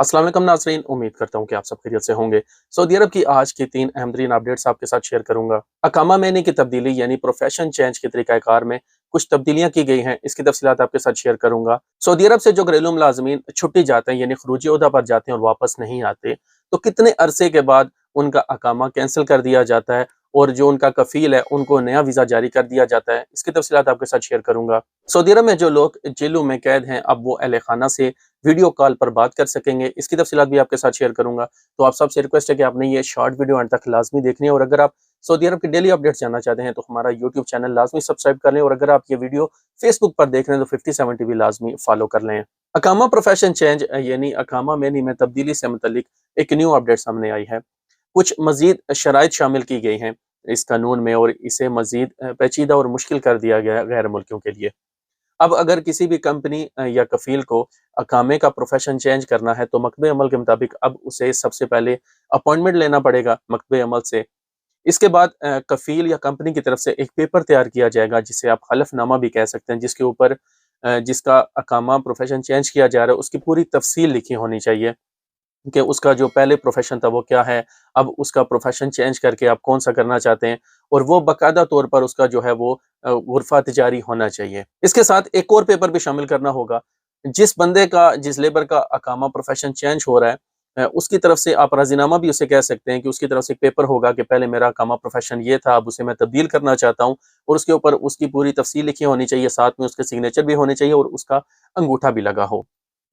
अस्सलाम वालेकुम नाज़रीन, उम्मीद करता हूँ कि आप सब खैरियत से होंगे। सऊदी अरब की आज की 3 अहम तरीन अपडेट्स आपके साथ शेयर करूँगा। अकामा मैनी की तब्दीली यानी प्रोफेशन चेंज के तरीक़ाकार में कुछ तब्दीलियाँ की गई हैं, इसकी तफ़सीलात आपके साथ शेयर करूँगा। सऊदी अरब से जो घरेलू मुलाज़मीन छुट्टी जाते हैं यानी ख़ुरूजी ओहदा पर जाते हैं और वापस नहीं आते, तो कितने अरसे के बाद उनका अकामा कैंसिल कर दिया जाता है और जो उनका कफ़ील है उनको नया वीज़ा जारी कर दिया जाता है, इसकी तफ़सीलात आपके साथ शेयर करूँगा। सऊदी अरब में जो लोग जेलों में कैद हैं, अब वो अहल खाना से वीडियो कॉल पर बात कर सकेंगे, इसकी तफ़सीलात भी आपके साथ शेयर करूँगा। तो आप सबसे रिक्वेस्ट है कि आपने ये शॉर्ट वीडियो अंत तक लाज़मी देखनी है और अगर आप सऊदी अरब की डेली अपडेट्स जानना चाहते हैं तो हमारा यूट्यूब चैनल लाज़मी सब्सक्राइब कर लें और अगर आप ये वीडियो फेसबुक पर देख रहे हैं तो 5070 भी लाज़मी फॉलो कर लें। अकामा प्रोफेशन चेंज यानी अकामा मैनी में तब्दीली से मुतल्लिक एक न्यू अपडेट सामने आई है। कुछ मज़ीद शराइत शामिल की गई हैं इस कानून में और इसे मज़ीद पेचीदा और मुश्किल कर दिया गया है गैर मुल्कियों के लिए। अब अगर किसी भी कंपनी या कफ़ील को अकामे का प्रोफेशन चेंज करना है तो मकतबे अमल के मुताबिक अब उसे सबसे पहले अपॉइंटमेंट लेना पड़ेगा मकतबे अमल से। इसके बाद कफ़ील या कंपनी की तरफ से एक पेपर तैयार किया जाएगा जिसे आप हलफनामा भी कह सकते हैं, जिसके ऊपर जिसका अकामा प्रोफेशन चेंज किया जा रहा है उसकी पूरी तफसील लिखी होनी चाहिए कि उसका जो पहले प्रोफेशन था वो क्या है, अब उसका प्रोफेशन चेंज करके आप कौन सा करना चाहते हैं और वो बाकायदा तौर पर उसका जो है वो गुरफा तिजारी होना चाहिए। इसके साथ एक और पेपर भी शामिल करना होगा। जिस लेबर का अकामा प्रोफेशन चेंज हो रहा है उसकी तरफ से आप राजीनामा भी उसे कह सकते हैं कि उसकी तरफ से एक पेपर होगा कि पहले मेरा अकामा प्रोफेशन ये था, अब उसे मैं तब्दील करना चाहता हूँ और उसके ऊपर उसकी पूरी तफसील लिखी होनी चाहिए, साथ में उसके सिग्नेचर भी होने चाहिए और उसका अंगूठा भी लगा हो।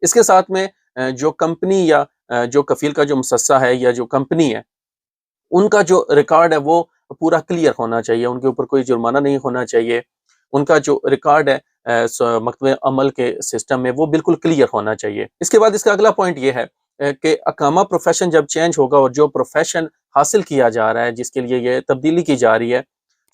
इसके साथ में जो कंपनी या जो कफ़ील का जो मुसस्सा है या जो कंपनी है, उनका जो रिकॉर्ड है वो पूरा क्लियर होना चाहिए, उनके ऊपर कोई जुर्माना नहीं होना चाहिए। उनका जो रिकॉर्ड है मकतबे अमल के सिस्टम में वो बिल्कुल क्लियर होना चाहिए। इसके बाद इसका अगला पॉइंट ये है कि अकामा प्रोफेशन जब चेंज होगा और जो प्रोफेशन हासिल किया जा रहा है जिसके लिए ये तब्दीली की जा रही है,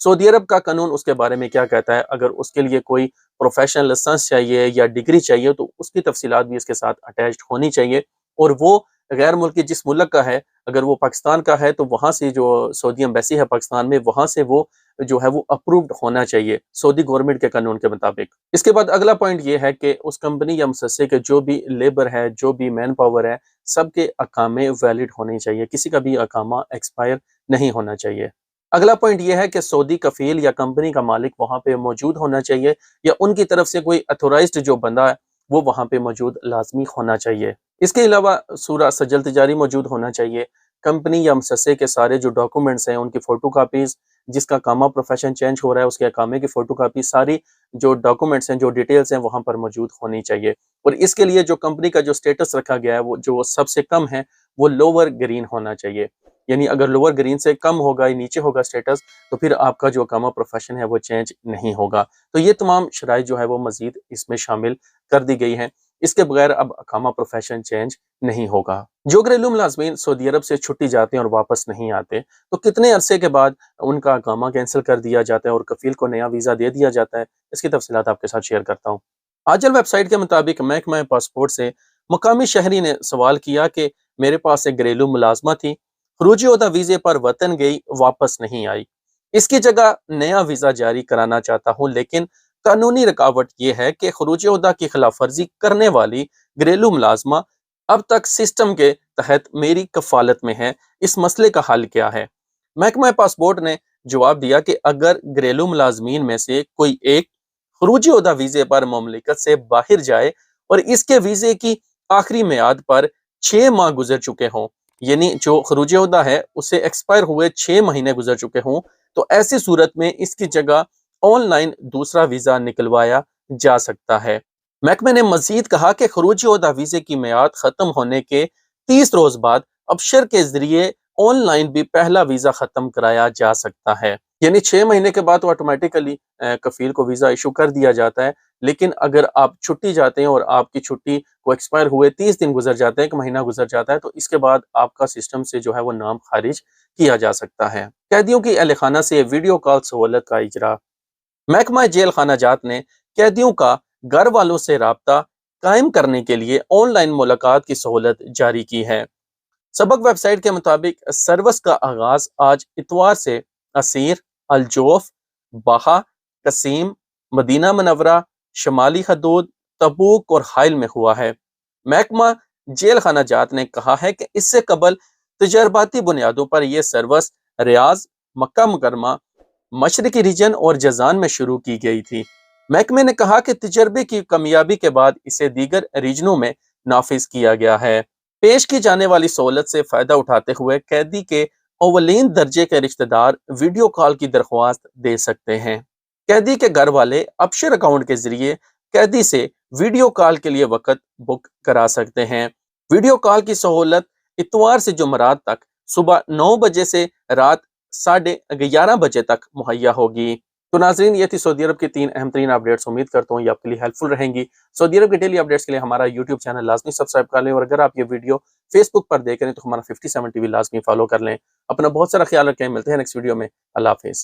सऊदी अरब का कानून उसके बारे में क्या कहता है। अगर उसके लिए कोई प्रोफेशनल लाइसेंस चाहिए या डिग्री चाहिए तो उसकी तफसीलात भी इसके साथ अटैच्ड होनी चाहिए और वो गैर मुल्की जिस मुल्क का है, अगर वो पाकिस्तान का है तो वहाँ से जो सऊदी एम्बेसी है पाकिस्तान में, वहाँ से वो जो है वो अप्रूव्ड होना चाहिए सऊदी गवर्नमेंट के कानून के मुताबिक। इसके बाद अगला पॉइंट ये है कि उस कंपनी या मुसस्से के जो भी लेबर है, जो भी मैन पावर है, सबके अकामे वैलिड होने चाहिए, किसी का भी अकामा एक्सपायर नहीं होना चाहिए। अगला पॉइंट ये है कि सऊदी कफील या कंपनी का मालिक वहाँ पे मौजूद होना चाहिए या उनकी तरफ से कोई अथोराइज्ड जो बंदा है वो वहाँ पे मौजूद लाजमी होना चाहिए। इसके अलावा सूरा सजल तिजारी मौजूद होना चाहिए। कंपनी या मुसस्से के सारे जो डॉक्यूमेंट्स हैं उनकी फ़ोटो कापीज़, जिसका अकामा प्रोफेशन चेंज हो रहा है उसके अकामे की फ़ोटो कापी, सारी जो डॉक्यूमेंट्स हैं, जो डिटेल्स हैं वहाँ पर मौजूद होनी चाहिए। और इसके लिए जो कंपनी का जो स्टेटस रखा गया है वो जो सबसे कम है वो लोअर ग्रीन होना चाहिए। यानी अगर लोअर ग्रीन से कम होगा या नीचे होगा स्टेटस तो फिर आपका जो अकामा प्रोफेशन है वो चेंज नहीं होगा। तो ये तमाम शराइत जो है वो मज़ीद इसमें शामिल कर दी गई हैं। इसके बगैर अब अकामा प्रोफेशन चेंज नहीं होगा। जो घरेलू मुलाज़मीन सऊदी अरब से छुट्टी जाते हैं और वापस नहीं आते तो कितने अरसे के बाद उनका अकामा कैंसिल कर दिया जाता है और कफ़ील को नया वीज़ा दे दिया जाता है, इसकी तफसीलात आपके साथ शेयर करता हूँ। आजल वेबसाइट के मुताबिक महकमा पासपोर्ट से मुकामी शहरी ने सवाल किया कि मेरे पास एक घरेलू मुलाजमा थी, खरूजी ओहदा वीज़े पर वतन गई, वापस नहीं आई। इसकी जगह नया वीज़ा जारी कराना चाहता हूँ, लेकिन कानूनी रुकावट यह है कि खरूजी ओहदा की खिलाफ वर्जी करने वाली घरेलू मुलाजमा अब तक सिस्टम के तहत मेरी कफालत में है। इस मसले का हल क्या है? महकमा पासपोर्ट ने जवाब दिया कि अगर घरेलू मुलाजमीन में से कोई एक खरूजी ओहदा वीज़े पर मुमलिकत से बाहर जाए और इसके वीज़े की आखिरी मियाद पर 6 माह गुजर चुके हों, यानी जो खरूजी ओहदा है उसे एक्सपायर हुए 6 महीने गुजर चुके हों, तो ऐसी सूरत में इसकी जगह ऑनलाइन दूसरा वीज़ा निकलवाया जा सकता है। महकमे ने मजीद कहा कि खरूजी ओहदा वीज़े की मियाद ख़त्म होने के 30 रोज़ बाद अबशर के जरिए ऑनलाइन भी पहला वीज़ा ख़त्म कराया जा सकता है। यानी 6 महीने के बाद तो ऑटोमेटिकली कफ़ील को वीज़ा इशू कर दिया जाता है, लेकिन अगर आप छुट्टी जाते हैं और आपकी छुट्टी को एक्सपायर हुए 30 दिन गुजर जाते हैं, 1 महीना गुजर जाता है, तो इसके बाद आपका सिस्टम से जो है वो नाम खारिज किया जा सकता है। कैदियों की अहल खाना से वीडियो कॉल सहूलत का इजरा। महकमा जेल खाना जात ने कैदियों का घर वालों से राब्ता कायम करने के लिए ऑनलाइन मुलाकात की सहूलत जारी की है। सबक वेबसाइट के मुताबिक सर्विस का आगाज आज इतवार से असीर, अलजोफ, बाहा, कसीम, मदीना मनवरा, शमाली हदूद, तबूक और हाइल में हुआ है। महकमा जेल खाना जात ने कहा है कि इससे कबल तजर्बाती बुनियादों पर यह सर्विस रियाज, मक्का मुकरमा, मशरकी रीजन और जजान में शुरू की गई थी। महकमे ने कहा कि तजर्बे की कामयाबी के बाद इसे दीगर रीजनों में नाफिज किया गया है। पेश की जाने वाली सहूलत से फायदा उठाते हुए कैदी के अव्वलीन दर्जे के रिश्तेदार वीडियो कॉल की दरख्वास्त दे सकते हैं। कैदी के घर वाले अपशर अकाउंट के जरिए कैदी से वीडियो कॉल के लिए वक्त बुक करा सकते हैं। वीडियो कॉल की सहूलत इतवार से जुमरात तक सुबह 9 बजे से रात 11:30 बजे तक मुहैया होगी। तो नाज़रीन, ये थी सऊदी अरब की 3 अहम तरीन अपडेट्स। उम्मीद करता हूँ ये आपके लिए हेल्पफुल रहेंगी। सऊदी अरब की डेली अपडेट्स के लिए हमारा यूट्यूब चैनल लाजमी सब्सक्राइब कर लें, और अगर आप ये वीडियो फेसबुक पर देख रहे हैं तो हमारा 57 टीवी लाजमी फॉलो कर लें। अपना बहुत सारा ख्याल रखें। मिलते हैं नेक्स्ट वीडियो में। अल्लाह हाफिज़।